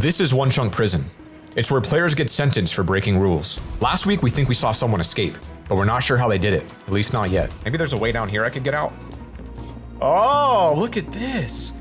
This is One Chunk Prison. It's where players get sentenced for breaking rules. Last week, we think we saw someone escape, but we're not sure how they did it, at least not yet. Maybe there's a way down here I could get out? Oh, look at this.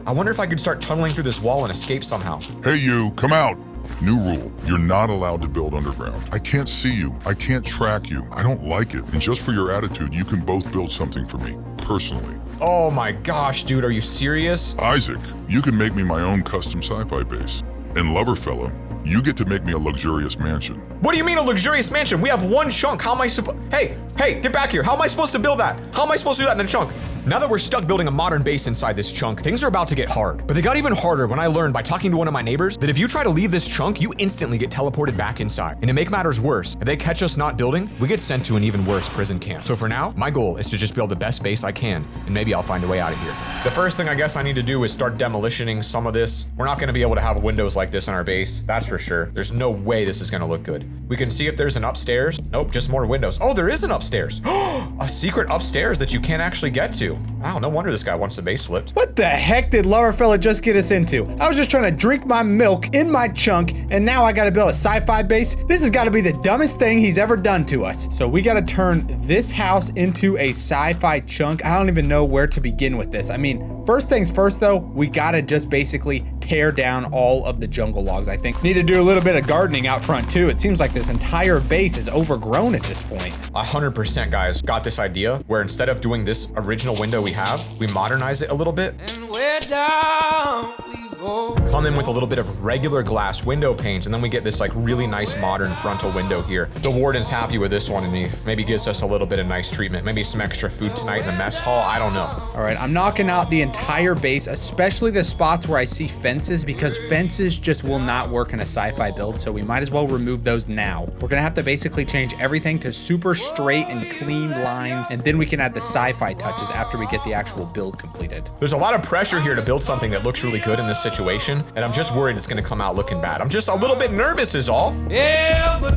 I wonder if I could start tunneling through this wall and escape somehow. Hey you, come out. New rule, you're not allowed to build underground. I can't see you, I can't track you, I don't like it. And just for your attitude, you can both build something for me, personally. Oh my gosh, dude, are you serious? Isaac, you can make me my own custom sci-fi base. And LoverFella, you get to make me a luxurious mansion. What do you mean a luxurious mansion? We have one chunk. How am I supposed? Hey, get back here. How am I supposed to build that? How am I supposed to do that in a chunk? Now that we're stuck building a modern base inside this chunk, things are about to get hard. But they got even harder when I learned by talking to one of my neighbors that if you try to leave this chunk, you instantly get teleported back inside. And to make matters worse, if they catch us not building, we get sent to an even worse prison camp. So for now, my goal is to just build the best base I can, and maybe I'll find a way out of here. The first thing I guess I need to do is start demolitioning some of this. We're not gonna be able to have windows like this in our base, that's for sure. There's no way this is gonna look good. We can see if there's an upstairs. Nope, just more windows. Oh, there is an upstairs. A secret upstairs that you can't actually get to. Wow, no wonder this guy wants the base flipped. What the heck did LoverFella just get us into? I was just trying to drink my milk in my chunk, and now I gotta build a sci-fi base? This has gotta be the dumbest thing he's ever done to us. So we gotta turn this house into a sci-fi chunk. I don't even know where to begin with this. I mean, first things first though, we gotta just basically tear down all of the jungle logs, I think. Need to do a little bit of gardening out front too. It seems like this entire base is overgrown at this point. 100% guys, got this idea where instead of doing this original window we have, we modernize it a little bit. And we're down we go. Come in with a little bit of regular glass window panes, and then we get this like really nice modern frontal window here. The warden's happy with this one, and he maybe gives us a little bit of nice treatment. Maybe some extra food tonight in the mess hall, I don't know. All right, I'm knocking out the entire base, especially the spots where I see fences, because fences just will not work in a sci-fi build, so we might as well remove those now. We're gonna have to basically change everything to super straight and clean lines, and then we can add the sci-fi touches after we get the actual build completed. There's a lot of pressure here to build something that looks really good in this situation, and I'm just worried it's gonna come out looking bad. I'm just a little bit nervous is all. Yeah, but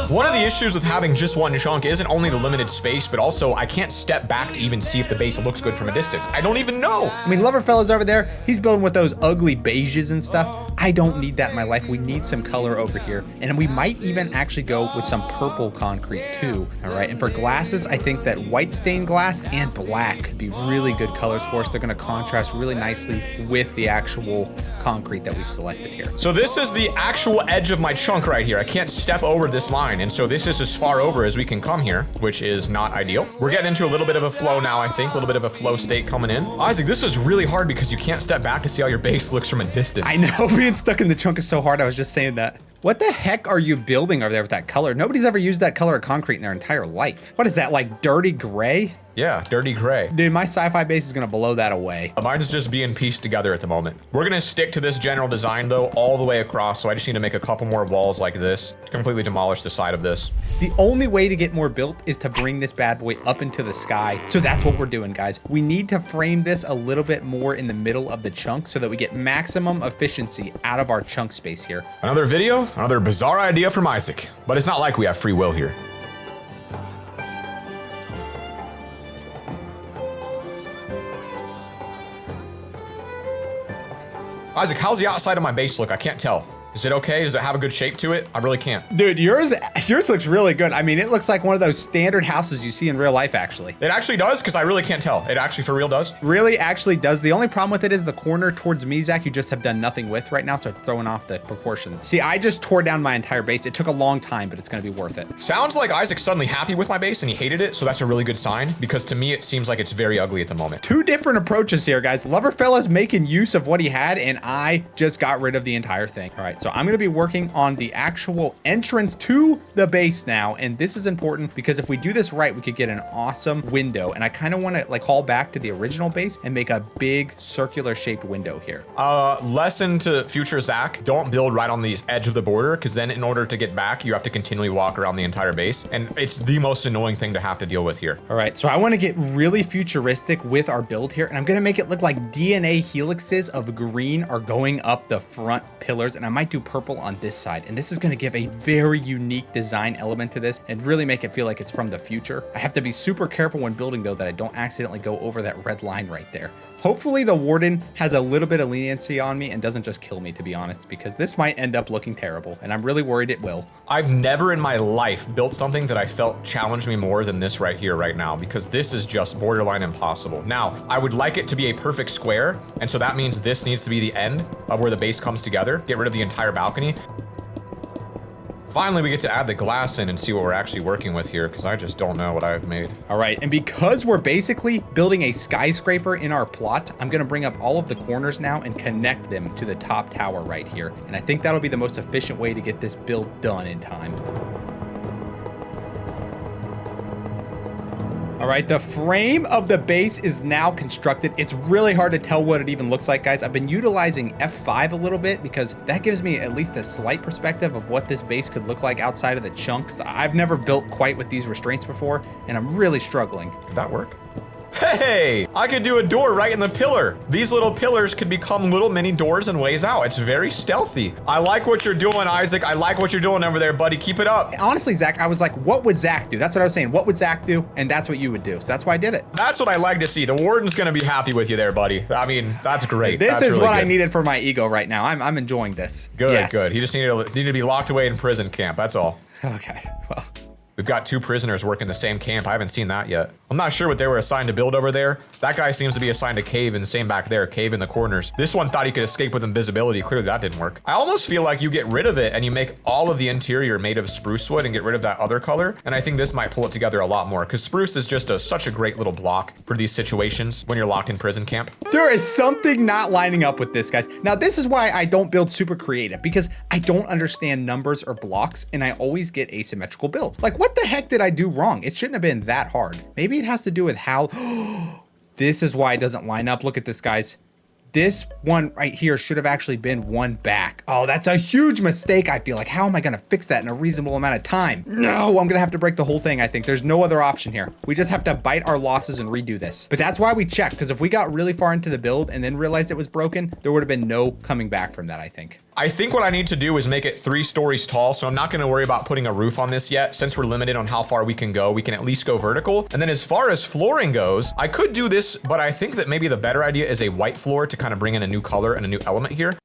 one of the issues with having just one chunk isn't only the limited space, but also I can't step back to even see if the base looks good from a distance. I don't even know. I mean, LoverFella's over there. He's building with those ugly beiges and stuff. I don't need that in my life. We need some color over here. And we might even actually go with some purple concrete too. All right, and for glasses, I think that white stained glass and black could be really good colors for us. They're gonna contrast really nicely with the actual concrete that we've selected here. So this is the actual edge of my chunk right here. I can't step over this line, and so this is as far over as we can come here, which is not ideal. We're getting into a little bit of a flow now, I think, a little bit of a flow state coming in. Isaac, this is really hard because you can't step back to see how your base looks from a distance. I know, being stuck in the chunk is so hard. I was just saying that. What the heck are you building over there with that color? Nobody's ever used that color of concrete in their entire life. What is that, like dirty gray? Yeah, dirty gray. Dude, my sci-fi base is gonna blow that away. Mine's just being pieced together at the moment. We're gonna stick to this general design though, all the way across, so I just need to make a couple more walls like this to completely demolish the side of this. The only way to get more built is to bring this bad boy up into the sky. So that's what we're doing, guys. We need to frame this a little bit more in the middle of the chunk so that we get maximum efficiency out of our chunk space here. Another video, another bizarre idea from Isaac, but it's not like we have free will here. Isaac, how's the outside of my base look? I can't tell. Is it okay? Does it have a good shape to it? I really can't. Dude, yours looks really good. I mean, it looks like one of those standard houses you see in real life, actually. It actually does, because I really can't tell. It actually for real does. Really actually does. The only problem with it is the corner towards me, Zach, you just have done nothing with right now, so it's throwing off the proportions. See, I just tore down my entire base. It took a long time, but it's gonna be worth it. Sounds like Isaac's suddenly happy with my base and he hated it, so that's a really good sign, because to me, it seems like it's very ugly at the moment. Two different approaches here, guys. LoverFella's making use of what he had, and I just got rid of the entire thing. All right, so I'm gonna be working on the actual entrance to the base now, and this is important because if we do this right, we could get an awesome window, and I kind of want to like call back to the original base and make a big circular shaped window here. Lesson to future Zach, don't build right on the edge of the border, because then in order to get back, you have to continually walk around the entire base, and it's the most annoying thing to have to deal with here. All right, so I want to get really futuristic with our build here, and I'm going to make it look like DNA helixes of green are going up the front pillars, and I might do purple on this side, and this is going to give a very unique design element to this and really make it feel like it's from the future. I have to be super careful when building though that I don't accidentally go over that red line right there. Hopefully the warden has a little bit of leniency on me and doesn't just kill me, to be honest, because this might end up looking terrible, and I'm really worried it will. I've never in my life built something that I felt challenged me more than this right here right now, because this is just borderline impossible. Now, I would like it to be a perfect square, and so that means this needs to be the end of where the base comes together. Get rid of the entire balcony. Finally, we get to add the glass in and see what we're actually working with here, because I just don't know what I've made. All right, and because we're basically building a skyscraper in our plot, I'm gonna bring up all of the corners now and connect them to the top tower right here. And I think that'll be the most efficient way to get this build done in time. All right, the frame of the base is now constructed. It's really hard to tell what it even looks like, guys. I've been utilizing F5 a little bit because that gives me at least a slight perspective of what this base could look like outside of the chunk. 'Cause I've never built quite with these restraints before, and I'm really struggling. Did that work? Hey, I could do a door right in the pillar. These little pillars could become little mini doors and ways out. It's very stealthy. I like what you're doing, Isaac. I like what you're doing over there, buddy. Keep it up. Honestly, Zach, I was like, what would Zach do? That's what I was saying. What would Zach do? And that's what you would do. So that's why I did it. That's what I like to see. The warden's gonna be happy with you there, buddy. I mean, that's great. This that's is really what good. I needed for my ego right now. I'm enjoying this. Good, Yes. good. He just needed to be locked away in prison camp. That's all. Okay, well. We've got 2 prisoners working the same camp. I haven't seen that yet. I'm not sure what they were assigned to build over there. That guy seems to be assigned to cave, and the same back there, cave in the corners. This one thought he could escape with invisibility. Clearly that didn't work. I almost feel like you get rid of it and you make all of the interior made of spruce wood and get rid of that other color. And I think this might pull it together a lot more, because spruce is just such a great little block for these situations when you're locked in prison camp. There is something not lining up with this, guys. Now, this is why I don't build super creative, because I don't understand numbers or blocks, and I always get asymmetrical builds. Like, what the heck did I do wrong? It shouldn't have been that hard. Maybe it has to do with how... This is why it doesn't line up. Look at this, guys. This one right here should have actually been one back. Oh, that's a huge mistake, I feel like. How am I gonna fix that in a reasonable amount of time? No, I'm gonna have to break the whole thing, I think. There's no other option here. We just have to bite our losses and redo this. But that's why we checked, because if we got really far into the build and then realized it was broken, there would have been no coming back from that, I think. I think what I need to do is make it 3 stories tall, so I'm not gonna worry about putting a roof on this yet. Since we're limited on how far we can go, we can at least go vertical. And then as far as flooring goes, I could do this, but I think that maybe the better idea is a white floor to kind of bring in a new color and a new element here.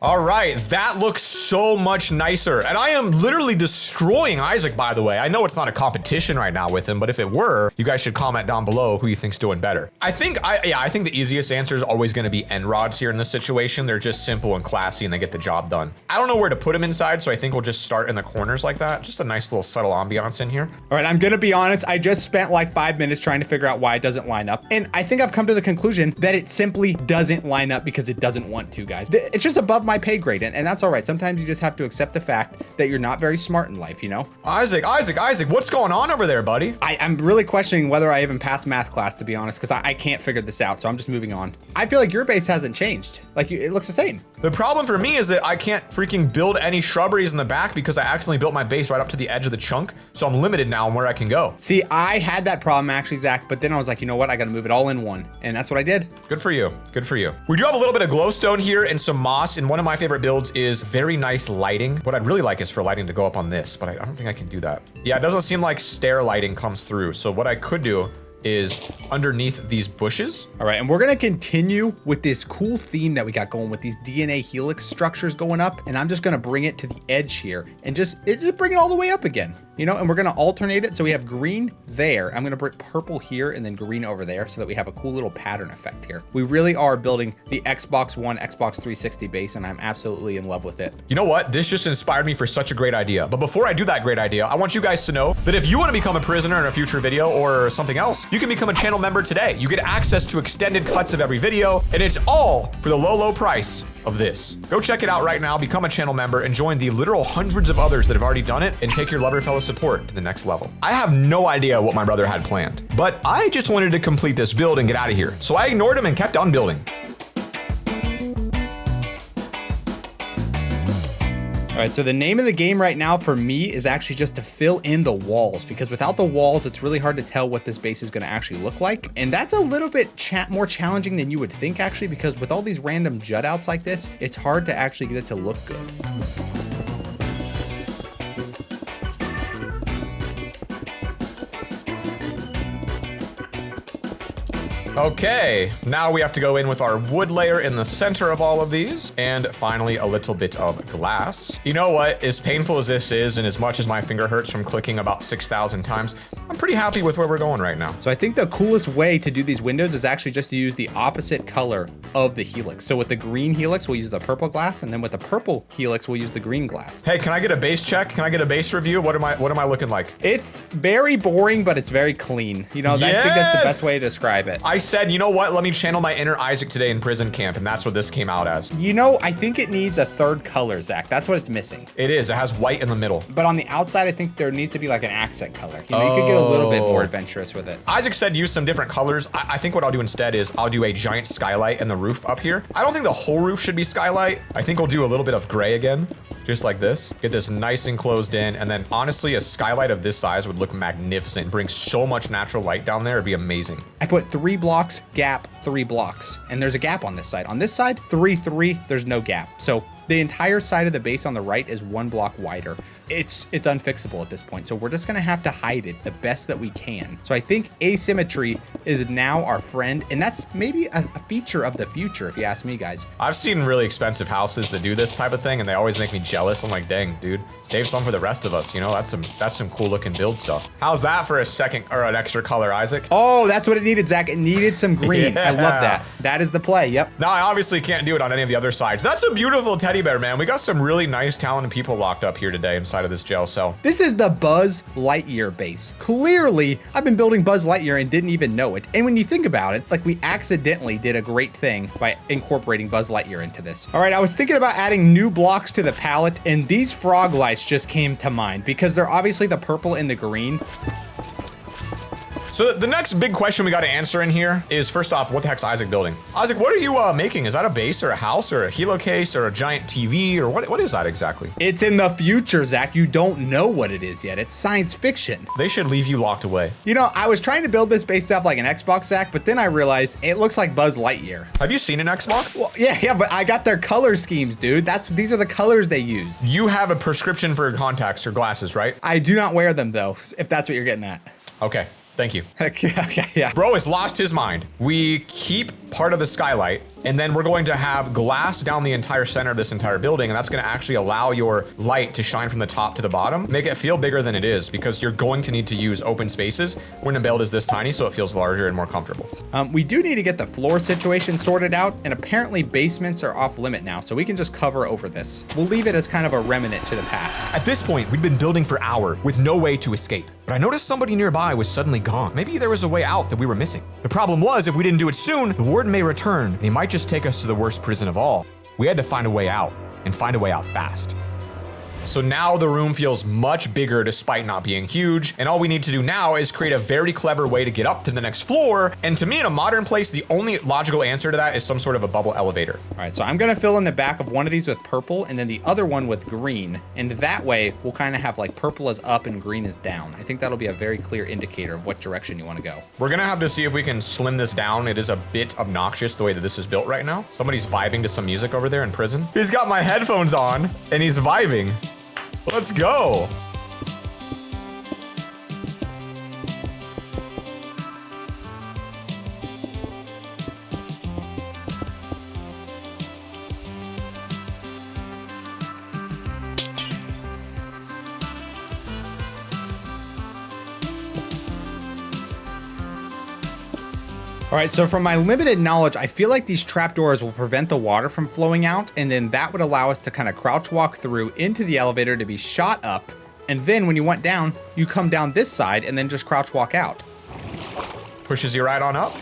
All right, that looks so much nicer. And I am literally destroying Isaac, by the way. I know it's not a competition right now with him, but if it were, you guys should comment down below who you think's doing better. I think the easiest answer is always gonna be end rods here in this situation. They're just simple and classy and they get the job done. I don't know where to put them inside, so I think we'll just start in the corners like that. Just a nice little subtle ambiance in here. All right, I'm gonna be honest. I just spent like 5 minutes trying to figure out why it doesn't line up. And I think I've come to the conclusion that it simply doesn't line up because it doesn't want to, guys. It's just above my pay grade, and that's all right. Sometimes you just have to accept the fact that you're not very smart in life, you know? Isaac, what's going on over there, buddy? I'm really questioning whether I even passed math class, to be honest, because I can't figure this out, so I'm just moving on. I feel like your base hasn't changed. Like, it looks the same. The problem for me is that I can't freaking build any shrubberies in the back because I accidentally built my base right up to the edge of the chunk, so I'm limited now on where I can go. See, I had that problem actually, Zach, but then I was like, you know what? I gotta move it all in one, and that's what I did. Good for you, good for you. We do have a little bit of glowstone here and some moss, and one of my favorite builds is very nice lighting. What I'd really like is for lighting to go up on this, but I don't think I can do that. Yeah, it doesn't seem like stair lighting comes through, so what I could do is underneath these bushes. All right, and we're gonna continue with this cool theme that we got going with these DNA helix structures going up, and I'm just gonna bring it to the edge here and just bring it all the way up again. You know, and we're gonna alternate it. So we have green there. I'm gonna bring purple here and then green over there so that we have a cool little pattern effect here. We really are building the Xbox One, Xbox 360 base, and I'm absolutely in love with it. You know what? This just inspired me for such a great idea. But before I do that great idea, I want you guys to know that if you wanna become a prisoner in a future video or something else, you can become a channel member today. You get access to extended cuts of every video, and it's all for the low, low price of this. Go check it out right now, become a channel member, and join the literal hundreds of others that have already done it, and take your LoverFella support to the next level. I have no idea what my brother had planned, but I just wanted to complete this build and get out of here. So I ignored him and kept on building. All right, so the name of the game right now for me is actually just to fill in the walls, because without the walls, it's really hard to tell what this base is gonna actually look like. And that's a little bit more challenging than you would think, actually, because with all these random jut outs like this, it's hard to actually get it to look good. Okay, now we have to go in with our wood layer in the center of all of these, and finally a little bit of glass. You know what, as painful as this is, and as much as my finger hurts from clicking about 6,000 times, I'm pretty happy with where we're going right now. So I think the coolest way to do these windows is actually just to use the opposite color of the helix. So with the green helix, we'll use the purple glass, and then with the purple helix, we'll use the green glass. Hey, can I get a base check? Can I get a base review? What am I looking like? It's very boring, but it's very clean. You know, I think that's the best way to describe it. I said, you know what? Let me channel my inner Isaac today in prison camp, and that's what this came out as. You know, I think it needs a third color, Zach. That's what it's missing. It is. It has white in the middle. But on the outside, I think there needs to be like an accent color. You know, you could get a little bit more adventurous with it. Isaac said use some different colors. I think what I'll do instead is I'll do a giant skylight in the roof up here. I don't think the whole roof should be skylight. I think we'll do a little bit of gray again, just like this. Get this nice and closed in, and then honestly, a skylight of this size would look magnificent. Bring so much natural light down there. It'd be amazing. I put 3 blocks, gap, 3 blocks, and there's a gap on this side. On this side, 3, 3, there's no gap. So the entire side of the base on the right is 1 block wider. It's unfixable at this point, so we're just gonna have to hide it the best that we can. So I think asymmetry is now our friend, and that's maybe a feature of the future, if you ask me, guys. I've seen really expensive houses that do this type of thing, and they always make me jealous. I'm like, dang, dude, save some for the rest of us. You know, that's some cool looking build stuff. How's that for a second or an extra color, Isaac? Oh, that's what it needed, Zach. It needed some green. Yeah. I love that. That is the play. Yep. Now, I obviously can't do it on any of the other sides. That's a beautiful teddy bear, man. We got some really nice, talented people locked up here today inside of this jail cell. This is the Buzz Lightyear base. Clearly, I've been building Buzz Lightyear and didn't even know it. And when you think about it, like we accidentally did a great thing by incorporating Buzz Lightyear into this. All right, I was thinking about adding new blocks to the palette, and these frog lights just came to mind because they're obviously the purple and the green. So the next big question we got to answer in here is, first off, what the heck's Isaac building? Isaac, what are you making? Is that a base or a house or a helo case or a giant TV or what is that exactly? It's in the future, Zach. You don't know what it is yet. It's science fiction. They should leave you locked away. You know, I was trying to build this based off like an Xbox, Zach, but then I realized it looks like Buzz Lightyear. Have you seen an Xbox? Well, yeah, but I got their color schemes, dude. These are the colors they use. You have a prescription for contacts or glasses, right? I do not wear them though, if that's what you're getting at. Okay. Thank you. Okay, yeah. Bro has lost his mind. We keep part of the skylight, and then we're going to have glass down the entire center of this entire building, and that's going to actually allow your light to shine from the top to the bottom, make it feel bigger than it is, because you're going to need to use open spaces when a build is this tiny, so it feels larger and more comfortable. We do need to get the floor situation sorted out, and apparently basements are off limit now, so we can just cover over this. We'll leave it as kind of a remnant to the past. At this point, we'd been building for hours with no way to escape, but I noticed somebody nearby was suddenly gone. Maybe there was a way out that we were missing. The problem was, if we didn't do it soon, the warden may return, and he might just take us to the worst prison of all. We had to find a way out, and find a way out fast. So now the room feels much bigger despite not being huge, and all we need to do now is create a very clever way to get up to the next floor, and to me in a modern place, the only logical answer to that is some sort of a bubble elevator. All right, so I'm gonna fill in the back of one of these with purple and then the other one with green, and that way we'll kind of have like purple is up and green is down. I think that'll be a very clear indicator of what direction you wanna go. We're gonna have to see if we can slim this down. It is a bit obnoxious the way that this is built right now. Somebody's vibing to some music over there in prison. He's got my headphones on, and he's vibing. Let's go. All right, so from my limited knowledge, I feel like these trapdoors will prevent the water from flowing out, and then that would allow us to kind of crouch walk through into the elevator to be shot up, and then when you went down, you come down this side and then just crouch walk out. Pushes you right on up.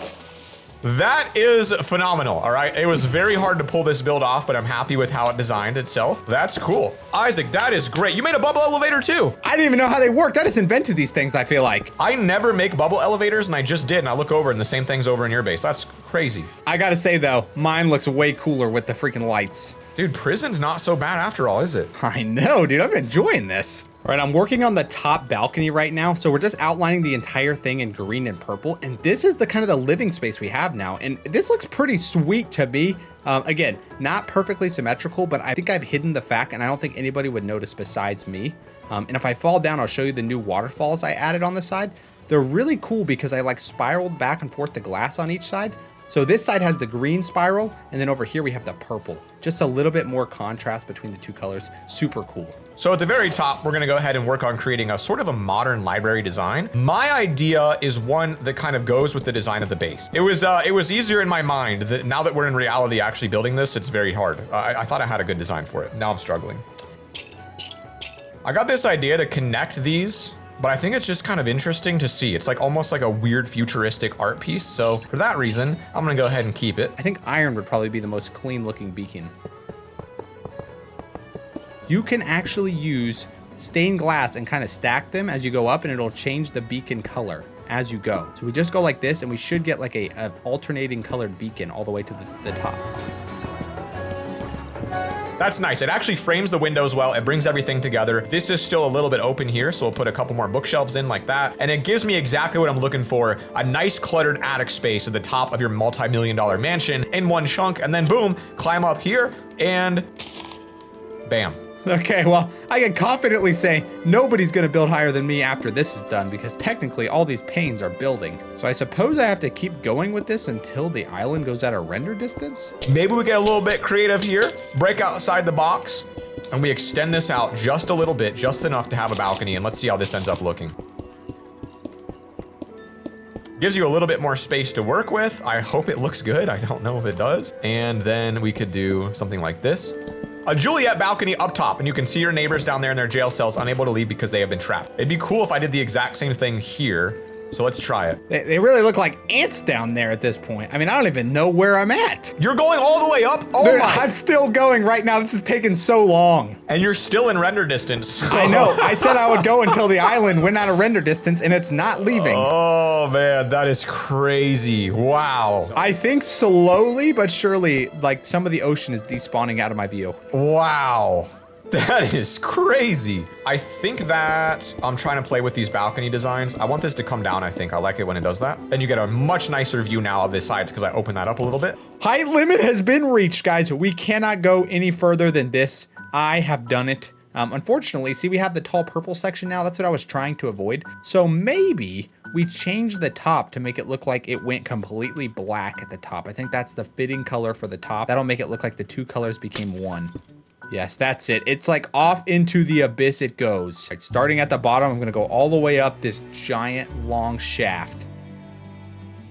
That is phenomenal, all right? It was very hard to pull this build off, but I'm happy with how it designed itself. That's cool. Isaac, that is great. You made a bubble elevator too. I didn't even know how they worked. I just invented these things, I feel like. I never make bubble elevators, and I just did, and I look over and the same thing's over in your base. That's crazy. I gotta say though, mine looks way cooler with the freaking lights. Dude, prison's not so bad after all, is it? I know, dude, I'm enjoying this. All right, I'm working on the top balcony right now, so we're just outlining the entire thing in green and purple, and this is the kind of the living space we have now, and this looks pretty sweet to me. Again, not perfectly symmetrical, but I think I've hidden the fact, and I don't think anybody would notice besides me. And if I fall down, I'll show you the new waterfalls I added on the side. They're really cool because I like spiraled back and forth the glass on each side. So this side has the green spiral, and then over here we have the purple. Just a little bit more contrast between the two colors. Super cool. So at the very top, we're gonna go ahead and work on creating a sort of a modern library design. My idea is one that kind of goes with the design of the base. It was easier in my mind that now that we're in reality actually building this, it's very hard. I thought I had a good design for it. Now I'm struggling. I got this idea to connect these, but I think it's just kind of interesting to see. It's like almost like a weird futuristic art piece. So for that reason, I'm gonna go ahead and keep it. I think iron would probably be the most clean looking beacon. You can actually use stained glass and kind of stack them as you go up, and it'll change the beacon color as you go. So we just go like this, and we should get like a alternating colored beacon all the way to the top. That's nice. It actually frames the windows well. It brings everything together. This is still a little bit open here, so we'll put a couple more bookshelves in like that. And it gives me exactly what I'm looking for, a nice cluttered attic space at the top of your multi-million-dollar mansion in one chunk, and then boom, climb up here and bam. Okay, well, I can confidently say nobody's gonna build higher than me after this is done because technically all these panes are building. So I suppose I have to keep going with this until the island goes out of render distance? Maybe we get a little bit creative here, break outside the box, and we extend this out just a little bit, just enough to have a balcony, and let's see how this ends up looking. Gives you a little bit more space to work with. I hope it looks good. I don't know if it does. And then we could do something like this. A Juliet balcony up top, and you can see your neighbors down there in their jail cells unable to leave because they have been trapped. It'd be cool if I did the exact same thing here. So let's try it. They really look like ants down there at this point. I mean, I don't even know where I'm at. You're going all the way up? Oh Dude, my. I'm still going right now. This is taking so long. And you're still in render distance. So. I know. I said I would go until the island went out of render distance, and it's not leaving. Oh man, that is crazy. Wow. I think slowly but surely, like some of the ocean is despawning out of my view. Wow. That is crazy. I think that I'm trying to play with these balcony designs. I want this to come down, I think. I like it when it does that. And you get a much nicer view now of this sides because I opened that up a little bit. Height limit has been reached, guys. We cannot go any further than this. I have done it. Unfortunately, see, we have the tall purple section now. That's what I was trying to avoid. So maybe we change the top to make it look like it went completely black at the top. I think that's the fitting color for the top. That'll make it look like the two colors became one. Yes, that's it. It's like off into the abyss it goes. Right, starting at the bottom, I'm gonna go all the way up this giant long shaft.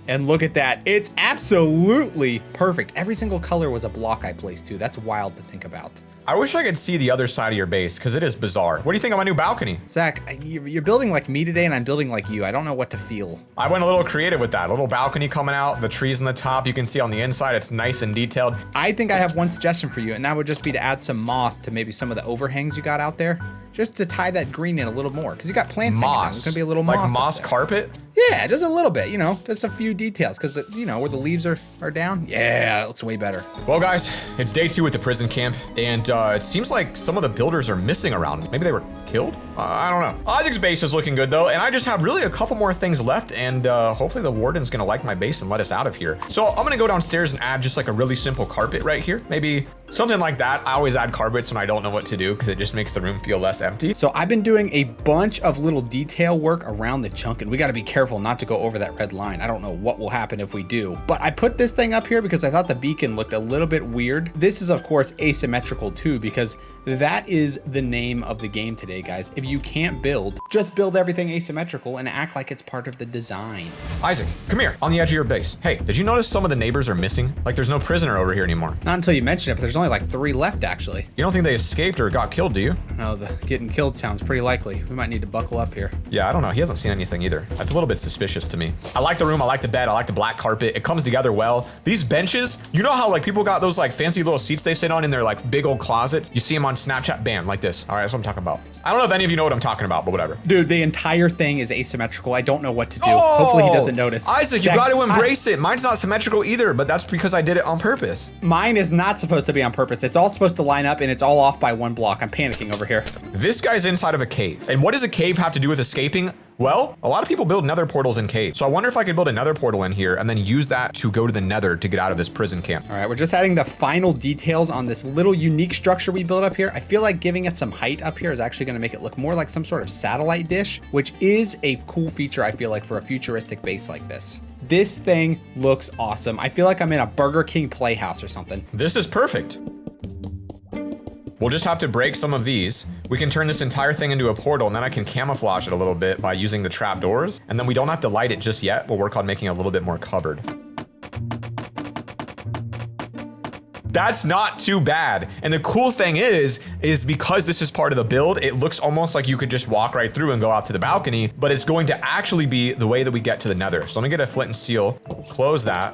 And look at that. It's absolutely perfect. Every single color was a block I placed too. That's wild to think about. I wish I could see the other side of your base because it is bizarre. What do you think of my new balcony? Zach, you're building like me today and I'm building like you. I don't know what to feel. I went a little creative with that. A little balcony coming out, the trees on the top. You can see on the inside, it's nice and detailed. I think I have one suggestion for you, and that would just be to add some moss to maybe some of the overhangs you got out there. Just to tie that green in a little more, because you got plants hanging down. There's gonna be a little moss. Like moss carpet? Yeah, just a little bit, you know, just a few details, because, you know, where the leaves are down. Yeah, it looks way better. Well, guys, it's day 2 at the prison camp, and it seems like some of the builders are missing around. Maybe they were killed? I don't know. Isaac's base is looking good, though, and I just have really a couple more things left, and hopefully the warden's gonna like my base and let us out of here. So I'm gonna go downstairs and add just like a really simple carpet right here. Maybe something like that. I always add carpets when I don't know what to do, because it just makes the room feel less empty. So I've been doing a bunch of little detail work around the chunk, and we gotta be careful not to go over that red line. I don't know what will happen if we do, but I put this thing up here because I thought the beacon looked a little bit weird. This is of course asymmetrical too, because that is the name of the game today, guys. If you can't build, just build everything asymmetrical and act like it's part of the design. Isaac, come here, on the edge of your base. Hey, did you notice some of the neighbors are missing? Like there's no prisoner over here anymore. Not until you mention it, but there's only like 3 left actually. You don't think they escaped or got killed, do you? No, the getting killed sounds pretty likely. We might need to buckle up here. Yeah, I don't know. He hasn't seen anything either. That's a little bit suspicious to me. I like the room, I like the bed, I like the black carpet. It comes together well. These benches, you know how like people got those like fancy little seats they sit on in their like big old closets? You see them on Snapchat, bam, like this. All right, that's what I'm talking about. I don't know if any of you know what I'm talking about, but whatever. Dude, the entire thing is asymmetrical. I don't know what to do. Hopefully he doesn't notice. Isaac, you got to embrace it. Mine's not symmetrical either, but that's because I did it on purpose. Mine is not supposed to be on purpose. It's all supposed to line up and it's all off by 1 block. I'm panicking over here. This guy's inside of a cave. And what does a cave have to do with escaping? Well, a lot of people build nether portals in caves. So I wonder if I could build another portal in here and then use that to go to the nether to get out of this prison camp. All right, we're just adding the final details on this little unique structure we built up here. I feel like giving it some height up here is actually gonna make it look more like some sort of satellite dish, which is a cool feature, I feel like, for a futuristic base like this. This thing looks awesome. I feel like I'm in a Burger King playhouse or something. This is perfect. We'll just have to break some of these. We can turn this entire thing into a portal, and then I can camouflage it a little bit by using the trapdoors. And then we don't have to light it just yet. We'll work on making it a little bit more covered. That's not too bad. And the cool thing is because this is part of the build, it looks almost like you could just walk right through and go out to the balcony, but it's going to actually be the way that we get to the nether. So let me get a flint and steel, close that.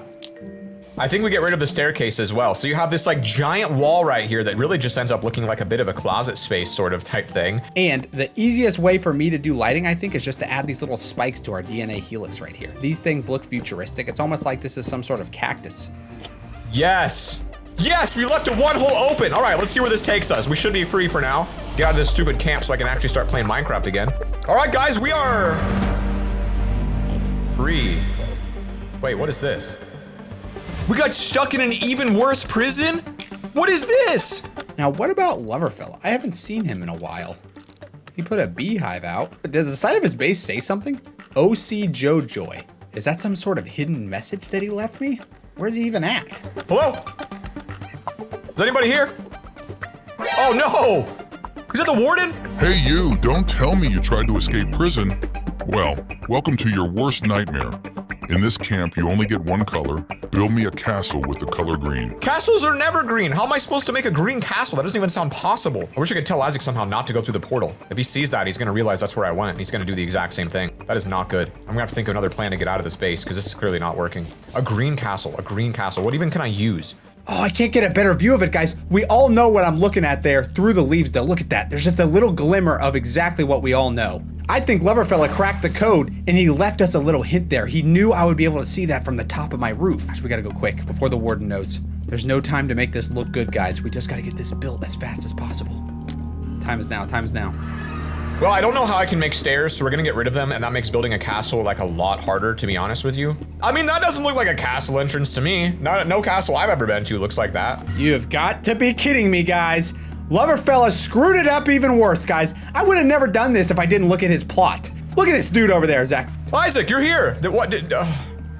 I think we get rid of the staircase as well. So you have this like giant wall right here that really just ends up looking like a bit of a closet space sort of type thing. And the easiest way for me to do lighting, I think, is just to add these little spikes to our DNA helix right here. These things look futuristic. It's almost like this is some sort of cactus. Yes. Yes, we left it one hole open. All right, let's see where this takes us. We should be free for now. Get out of this stupid camp so I can actually start playing Minecraft again. All right, guys, we are free. Wait, what is this? We got stuck in an even worse prison? What is this? Now, what about LoverFella? I haven't seen him in a while. He put a beehive out. Does the side of his base say something? OC Jojoy. Is that some sort of hidden message that he left me? Where's he even at? Hello? Is anybody here? Oh no! Is that the warden? Hey you, don't tell me you tried to escape prison. Well, welcome to your worst nightmare. In this camp, you only get one color. Build me a castle with the color green. Castles are never green. How am I supposed to make a green castle? That doesn't even sound possible. I wish I could tell Isaac somehow not to go through the portal. If he sees that, he's gonna realize that's where I went. He's gonna do the exact same thing. That is not good. I'm gonna have to think of another plan to get out of this base because this is clearly not working. A green castle, a green castle. What even can I use? Oh, I can't get a better view of it, guys. We all know what I'm looking at there through the leaves, though. Look at that. There's just a little glimmer of exactly what we all know. I think LoverFella cracked the code, and he left us a little hint there. He knew I would be able to see that from the top of my roof. Gosh, we gotta go quick before the warden knows. There's no time to make this look good, guys. We just gotta get this built as fast as possible. Time is now, time is now. Well, I don't know how I can make stairs, so we're gonna get rid of them, and that makes building a castle like a lot harder, to be honest with you. I mean, that doesn't look like a castle entrance to me. No castle I've ever been to looks like that. You have got to be kidding me, guys. LoverFella screwed it up even worse, guys. I would have never done this if I didn't look at his plot. Look at this dude over there, Zach. Isaac, you're here.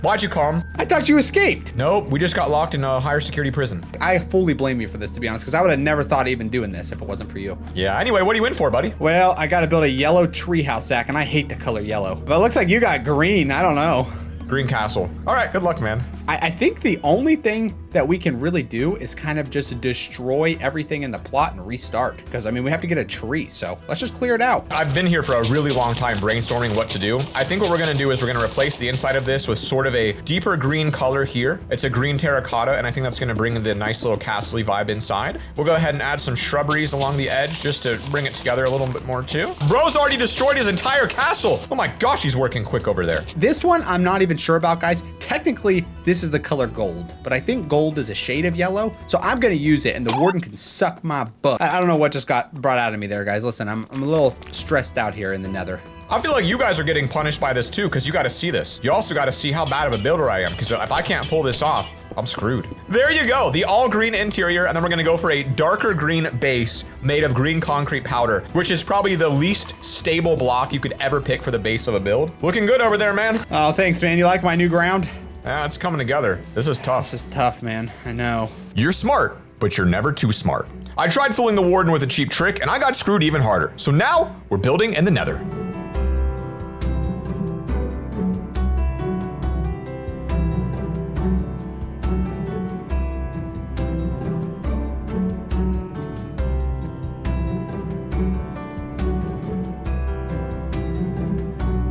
Why'd you come? I thought you escaped. Nope, we just got locked in a higher security prison. I fully blame you for this, to be honest, because I would have never thought of even doing this if it wasn't for you. Yeah, anyway, what are you in for, buddy? Well, I gotta build a yellow treehouse, Zach, and I hate the color yellow. But it looks like you got green, I don't know. Green castle. All right, good luck, man. I think the only thing that we can really do is kind of just destroy everything in the plot and restart. Because, I mean, we have to get a tree, so let's just clear it out. I've been here for a really long time brainstorming what to do. I think what we're gonna do is we're gonna replace the inside of this with sort of a deeper green color here. It's a green terracotta, and I think that's gonna bring the nice little castle-y vibe inside. We'll go ahead and add some shrubberies along the edge just to bring it together a little bit more too. Bro's already destroyed his entire castle. Oh my gosh, he's working quick over there. This one, I'm not even sure about, guys. Technically, this is the color gold, but I think gold is a shade of yellow, so I'm gonna use it, and the warden can suck my butt. I don't know what just got brought out of me there, guys. Listen, I'm a little stressed out here in the nether. I feel like you guys are getting punished by this too, because you got to see this. You also got to see how bad of a builder I am, because if I can't pull this off, I'm screwed. There you go, the all green interior, and then we're gonna go for a darker green base made of green concrete powder, which is probably the least stable block you could ever pick for the base of a build. Looking good over there, man. Oh, thanks, man. You like my new ground? Yeah, it's coming together. This is tough. This is tough, man. I know. You're smart, but you're never too smart. I tried fooling the warden with a cheap trick, and I got screwed even harder. So now, we're building in the nether.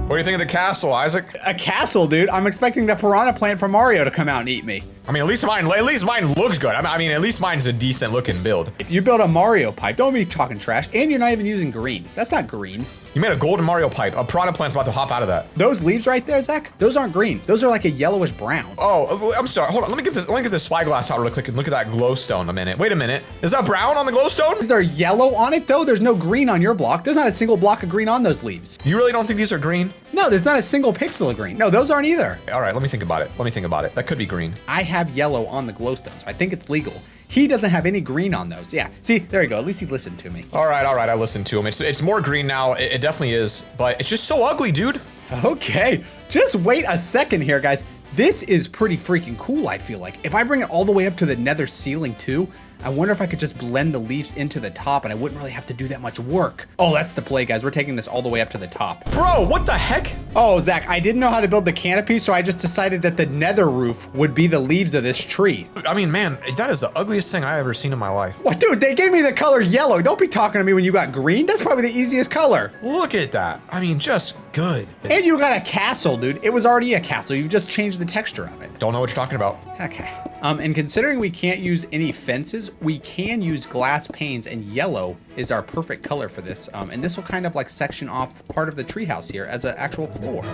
What do you think of the castle, Isaac? A castle, dude. I'm expecting the piranha plant from Mario to come out and eat me. I mean, at least mine looks good. I mean, at least mine's a decent looking build. You built a Mario pipe. Don't be talking trash. And you're not even using green. That's not green. You made a golden Mario pipe. A piranha plant's about to hop out of that. Those leaves right there, Zach, those aren't green. Those are like a yellowish brown. Oh, I'm sorry. Hold on. Let me get this spyglass out real quick and look at that glowstone a minute. Wait a minute. Is that brown on the glowstone? Is there yellow on it though? There's no green on your block. There's not a single block of green on those leaves. You really don't think these are green? No, there's not a single pixel of green. No, those aren't either. All right, let me think about it. That could be green. I have yellow on the glowstone, so I think it's legal. He doesn't have any green on those. Yeah, see, there you go. At least he listened to me. All right, I listened to him. It's more green now. It definitely is, but it's just so ugly, dude. Okay, just wait a second here, guys. This is pretty freaking cool, I feel like. If I bring it all the way up to the nether ceiling too, I wonder if I could just blend the leaves into the top and I wouldn't really have to do that much work. Oh, that's the play, guys. We're taking this all the way up to the top. Bro, what the heck? Oh, Zach, I didn't know how to build the canopy, so I just decided that the nether roof would be the leaves of this tree. I mean, man, that is the ugliest thing I've ever seen in my life. What, dude, they gave me the color yellow. Don't be talking to me when you got green. That's probably the easiest color. Look at that. I mean, just good. And you got a castle, dude. It was already a castle. You just changed the texture of it. Don't know what you're talking about. Okay. And considering we can't use any fences, we can use glass panes, and yellow is our perfect color for this. And this will kind of like section off part of the treehouse here as an actual floor.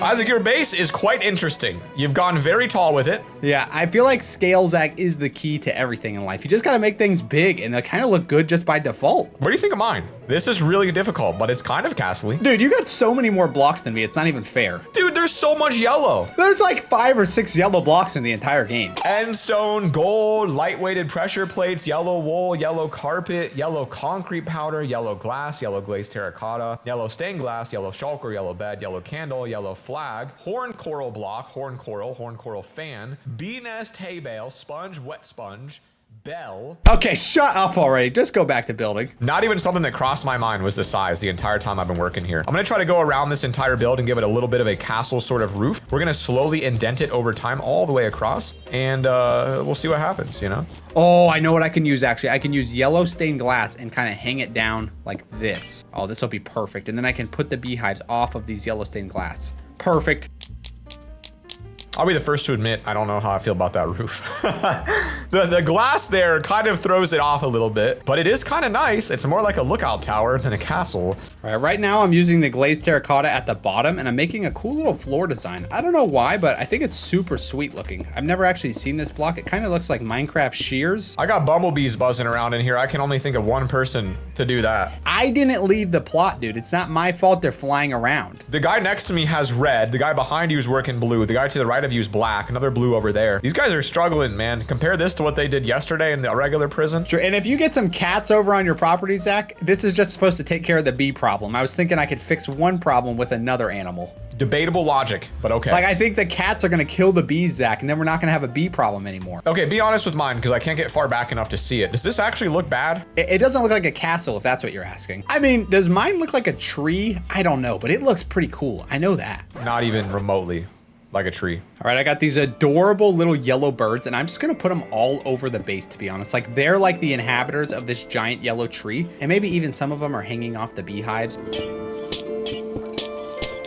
Isaac, your base is quite interesting. You've gone very tall with it. Yeah, I feel like scale, Zach, is the key to everything in life. You just gotta make things big and they kind of look good just by default. What do you think of mine? This is really difficult, but it's kind of castle-y. Dude, you got so many more blocks than me, it's not even fair. Dude, there's so much yellow. There's like 5 or 6 yellow blocks in the entire game. Endstone, gold, light-weighted pressure plates, yellow wool, yellow carpet, yellow concrete powder, yellow glass, yellow glazed terracotta, yellow stained glass, yellow shulker, yellow bed, yellow candle, yellow flag, horn coral block, horn coral fan, bee nest hay bale, sponge, wet sponge, bell. Okay, shut up already. Just go back to building. Not even something that crossed my mind was the size the entire time I've been working here. I'm gonna try to go around this entire build and give it a little bit of a castle sort of roof. We're gonna slowly indent it over time all the way across, and we'll see what happens, you know? Oh, I know what I can use actually. I can use yellow stained glass and kind of hang it down like this. Oh, this will be perfect. And then I can put the beehives off of these yellow stained glass. Perfect. I'll be the first to admit, I don't know how I feel about that roof. the glass there kind of throws it off a little bit, but it is kind of nice. It's more like a lookout tower than a castle. All right, right now I'm using the glazed terracotta at the bottom and I'm making a cool little floor design. I don't know why, but I think it's super sweet looking. I've never actually seen this block. It kind of looks like Minecraft shears. I got bumblebees buzzing around in here. I can only think of one person to do that. I didn't leave the plot, dude. It's not my fault they're flying around. The guy next to me has red. The guy behind you is working blue. The guy to the right of you is black. Another blue over there. These guys are struggling, man. Compare this to what they did yesterday in the regular prison. Sure, and if you get some cats over on your property, Zach, this is just supposed to take care of the bee problem. I was thinking I could fix one problem with another animal. Debatable logic, but okay. Like, I think the cats are gonna kill the bees, Zach, and then we're not gonna have a bee problem anymore. Okay, be honest with mine, because I can't get far back enough to see it. Does this actually look bad? It doesn't look like a castle, if that's what you're asking. I mean, does mine look like a tree? I don't know, but it looks pretty cool. I know that. Not even remotely like a tree. All right, I got these adorable little yellow birds, and I'm just gonna put them all over the base, to be honest. Like, they're like the inhabitants of this giant yellow tree, and maybe even some of them are hanging off the beehives.